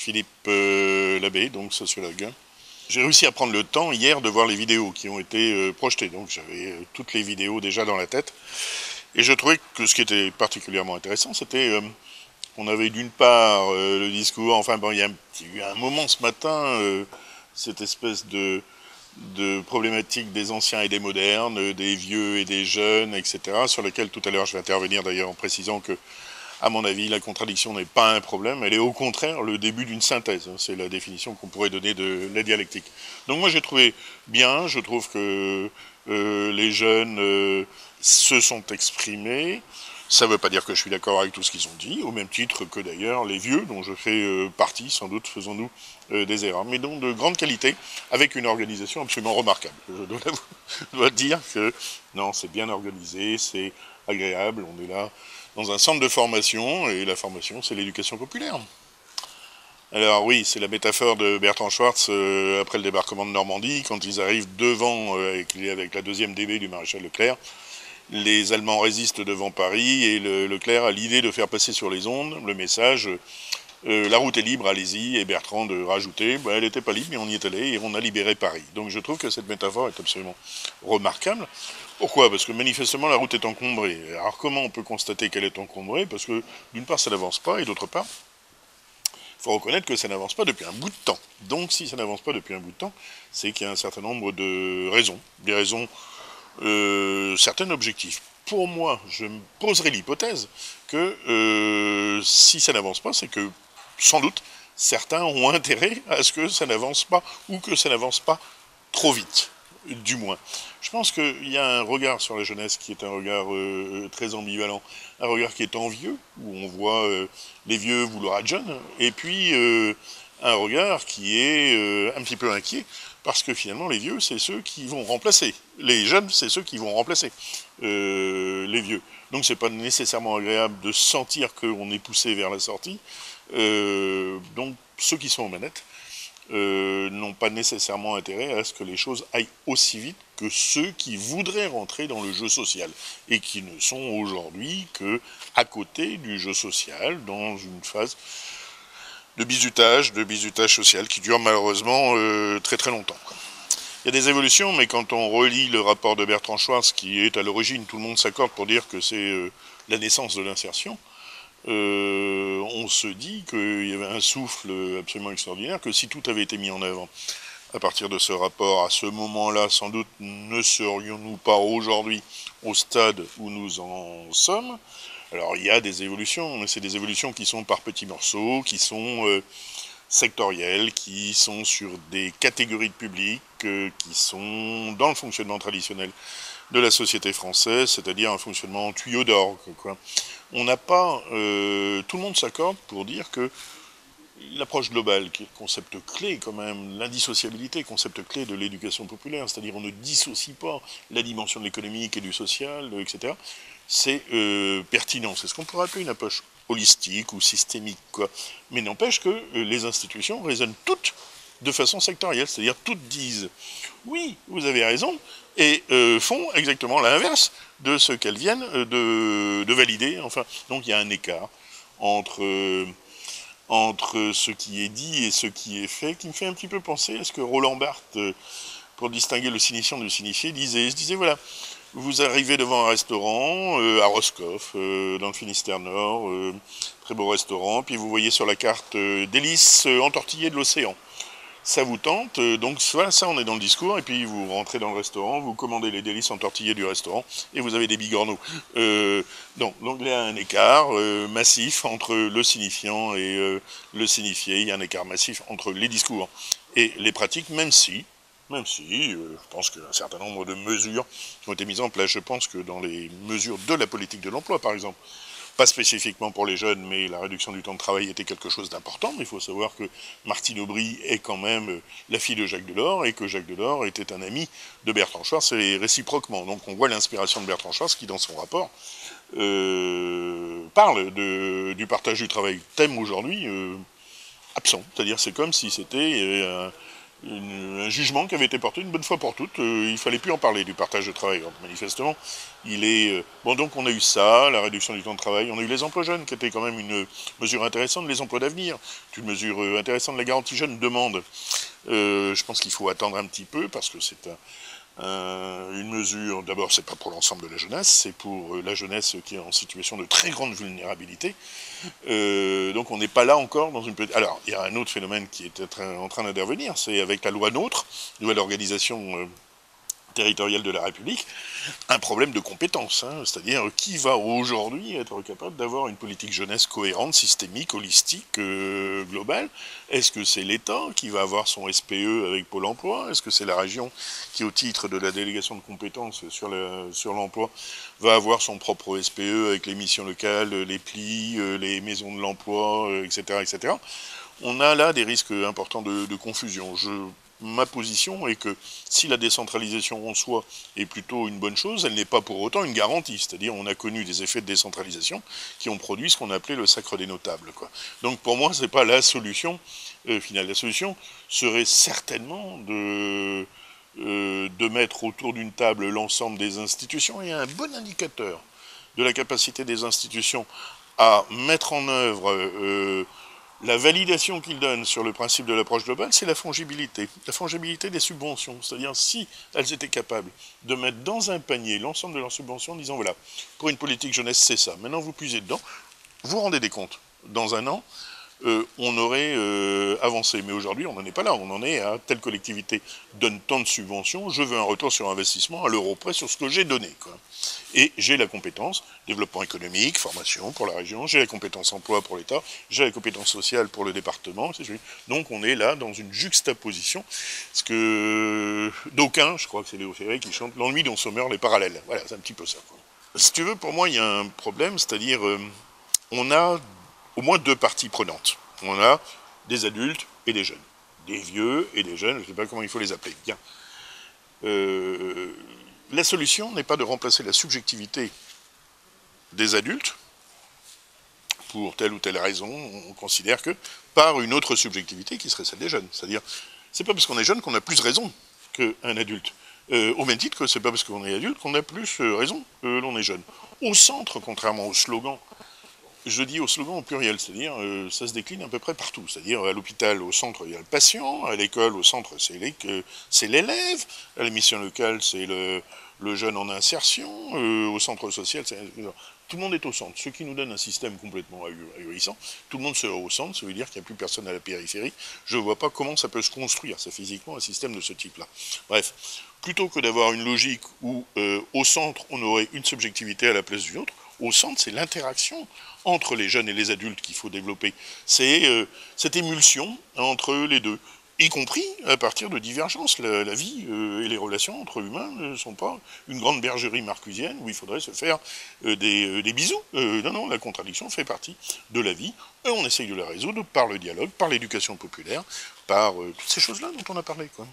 Philippe Labbé, donc sociologue. J'ai réussi à prendre le temps hier de voir les vidéos qui ont été projetées, donc j'avais toutes les vidéos déjà dans la tête. Et je trouvais que ce qui était particulièrement intéressant, c'était qu'on avait d'une part le discours, enfin bon, il y a eu un moment ce matin, cette espèce de problématique des anciens et des modernes, des vieux et des jeunes, etc., sur lequel tout à l'heure je vais intervenir d'ailleurs en précisant que, à mon avis, la contradiction n'est pas un problème, elle est au contraire le début d'une synthèse. C'est la définition qu'on pourrait donner de la dialectique. Donc moi j'ai trouvé bien, je trouve que les jeunes se sont exprimés. Ça ne veut pas dire que je suis d'accord avec tout ce qu'ils ont dit, au même titre que d'ailleurs les vieux, dont je fais partie, sans doute faisons-nous des erreurs, mais donc de grande qualité, avec une organisation absolument remarquable. Je dois dire que non, c'est bien organisé, c'est agréable, on est là dans un centre de formation, et la formation, c'est l'éducation populaire. Alors oui, c'est la métaphore de Bertrand Schwartz après le débarquement de Normandie, quand ils arrivent devant, avec la deuxième DB du maréchal Leclerc. Les Allemands résistent devant Paris et Leclerc a l'idée de faire passer sur les ondes le message la route est libre, allez-y, et Bertrand de rajouter elle n'était pas libre, mais on y est allé et on a libéré Paris. Donc je trouve que cette métaphore est absolument remarquable. Pourquoi? Parce que manifestement la route est encombrée. Alors comment on peut constater qu'elle est encombrée? Parce que d'une part ça n'avance pas et d'autre part il faut reconnaître que ça n'avance pas depuis un bout de temps. Donc si ça n'avance pas depuis un bout de temps, c'est qu'il y a un certain nombre de raisons, des raisons certains objectifs. Pour moi, je me poserai l'hypothèse que si ça n'avance pas, c'est que sans doute certains ont intérêt à ce que ça n'avance pas ou que ça n'avance pas trop vite, du moins. Je pense qu'il y a un regard sur la jeunesse qui est un regard très ambivalent, un regard qui est envieux, où on voit les vieux vouloir être jeunes, et puis un regard qui est un petit peu inquiet, parce que finalement les vieux c'est ceux qui vont remplacer, les jeunes c'est ceux qui vont remplacer les vieux. Donc c'est pas nécessairement agréable de sentir qu'on est poussé vers la sortie. Donc ceux qui sont aux manettes n'ont pas nécessairement intérêt à ce que les choses aillent aussi vite que ceux qui voudraient rentrer dans le jeu social et qui ne sont aujourd'hui que à côté du jeu social dans une phase de bizutage social qui dure malheureusement très très longtemps. Il y a des évolutions, mais quand on relit le rapport de Bertrand Schwartz, qui est à l'origine, tout le monde s'accorde pour dire que c'est la naissance de l'insertion, on se dit qu'il y avait un souffle absolument extraordinaire, que si tout avait été mis en œuvre à partir de ce rapport, à ce moment-là, sans doute ne serions-nous pas aujourd'hui au stade où nous en sommes. Alors il y a des évolutions, mais c'est des évolutions qui sont par petits morceaux, qui sont sectorielles, qui sont sur des catégories de public, qui sont dans le fonctionnement traditionnel de la société française, c'est-à-dire un fonctionnement en tuyau d'orgue, quoi. On n'a pas... tout le monde s'accorde pour dire que l'approche globale, qui est le concept clé quand même, l'indissociabilité, concept clé de l'éducation populaire, c'est-à-dire on ne dissocie pas la dimension de l'économique et du social, etc., c'est pertinent. C'est ce qu'on pourrait appeler une approche holistique ou systémique, quoi. Mais n'empêche que les institutions raisonnent toutes de façon sectorielle, c'est-à-dire toutes disent oui, vous avez raison, et font exactement l'inverse de ce qu'elles viennent de valider. Enfin, donc il y a un écart entre ce qui est dit et ce qui est fait, qui me fait un petit peu penser à ce que Roland Barthes, pour distinguer le signifiant du signifié, disait. Il se disait, voilà, vous arrivez devant un restaurant à Roscoff, dans le Finistère Nord, très beau restaurant, puis vous voyez sur la carte délices entortillées de l'océan. Ça vous tente, donc voilà, ça on est dans le discours, et puis vous rentrez dans le restaurant, vous commandez les délices entortillées du restaurant, et vous avez des bigorneaux. Donc il y a un écart massif entre le signifiant et le signifié, il y a un écart massif entre les discours et les pratiques, même si je pense qu'un certain nombre de mesures qui ont été mises en place, je pense que dans les mesures de la politique de l'emploi par exemple, pas spécifiquement pour les jeunes, mais la réduction du temps de travail était quelque chose d'important. Mais il faut savoir que Martine Aubry est quand même la fille de Jacques Delors, et que Jacques Delors était un ami de Bertrand Schwartz, et réciproquement. Donc on voit l'inspiration de Bertrand Schwartz qui, dans son rapport, parle du partage du travail. Thème aujourd'hui absent. C'est-à-dire c'est comme si c'était un jugement qui avait été porté une bonne fois pour toutes. Il fallait plus en parler du partage de travail. Donc, manifestement, il est... bon, donc on a eu ça, la réduction du temps de travail. On a eu les emplois jeunes, qui était quand même une mesure intéressante, les emplois d'avenir. C'est une mesure intéressante, la garantie jeune demande. Je pense qu'il faut attendre un petit peu, parce que c'est une mesure, d'abord, c'est pas pour l'ensemble de la jeunesse, c'est pour la jeunesse qui est en situation de très grande vulnérabilité. Donc on n'est pas là encore dans une petite... Alors, il y a un autre phénomène qui est en train d'intervenir, c'est avec la loi NOTRe, nouvelle organisation territoriale de la République, un problème de compétence, hein, c'est-à-dire qui va aujourd'hui être capable d'avoir une politique jeunesse cohérente, systémique, holistique, globale. Est-ce que c'est l'État qui va avoir son SPE avec Pôle emploi? Est-ce que c'est la région qui, au titre de la délégation de compétences sur l'emploi, va avoir son propre SPE avec les missions locales, les plis, les maisons de l'emploi, etc., etc. On a là des risques importants de confusion. Ma position est que si la décentralisation en soi est plutôt une bonne chose, elle n'est pas pour autant une garantie. C'est-à-dire on a connu des effets de décentralisation qui ont produit ce qu'on appelait le sacre des notables, quoi. Donc pour moi, ce n'est pas la solution finale. La solution serait certainement de mettre autour d'une table l'ensemble des institutions, et un bon indicateur de la capacité des institutions à mettre en œuvre la validation qu'ils donnent sur le principe de l'approche globale, c'est la fongibilité des subventions. C'est-à-dire si elles étaient capables de mettre dans un panier l'ensemble de leurs subventions en disant voilà, pour une politique jeunesse c'est ça, maintenant vous puisez dedans, vous rendez des comptes. Dans un an, on aurait avancé. Mais aujourd'hui, on n'en est pas là. On en est à telle collectivité donne tant de subventions, je veux un retour sur investissement à l'euro près sur ce que j'ai donné, quoi. Et j'ai la compétence, développement économique, formation pour la région, j'ai la compétence emploi pour l'État, j'ai la compétence sociale pour le département. Donc on est là dans une juxtaposition. Ce que d'aucuns, je crois que c'est Léo Ferré qui chante, l'ennui dont se meurent les parallèles. Voilà, c'est un petit peu ça, quoi. Si tu veux, pour moi, il y a un problème, c'est-à-dire on a au moins deux parties prenantes. On a des adultes et des jeunes. Des vieux et des jeunes, je ne sais pas comment il faut les appeler. Bien. La solution n'est pas de remplacer la subjectivité des adultes, pour telle ou telle raison, on considère que, par une autre subjectivité qui serait celle des jeunes. C'est-à-dire, c'est pas parce qu'on est jeune qu'on a plus raison qu'un adulte. Au même titre que c'est pas parce qu'on est adulte qu'on a plus raison que l'on est jeune. Au centre, contrairement au slogan, je dis au slogan au pluriel, c'est-à-dire ça se décline à peu près partout. C'est-à-dire à l'hôpital, au centre, il y a le patient, à l'école, au centre, c'est l'élève, à la mission locale, c'est le jeune en insertion, au centre social, tout le monde est au centre. Ce qui nous donne un système complètement ahurissant. Tout le monde sera au centre, ça veut dire qu'il n'y a plus personne à la périphérie. Je ne vois pas comment ça peut se construire, ça, physiquement, un système de ce type-là. Bref, plutôt que d'avoir une logique où au centre, on aurait une subjectivité à la place d'une autre, au centre, c'est l'interaction entre les jeunes et les adultes qu'il faut développer. C'est cette émulsion entre les deux, y compris à partir de divergences. La vie et les relations entre humains ne sont pas une grande bergerie marcusienne où il faudrait se faire des bisous. Non, non, la contradiction fait partie de la vie, et on essaye de la résoudre par le dialogue, par l'éducation populaire, par toutes ces choses-là dont on a parlé, quoi.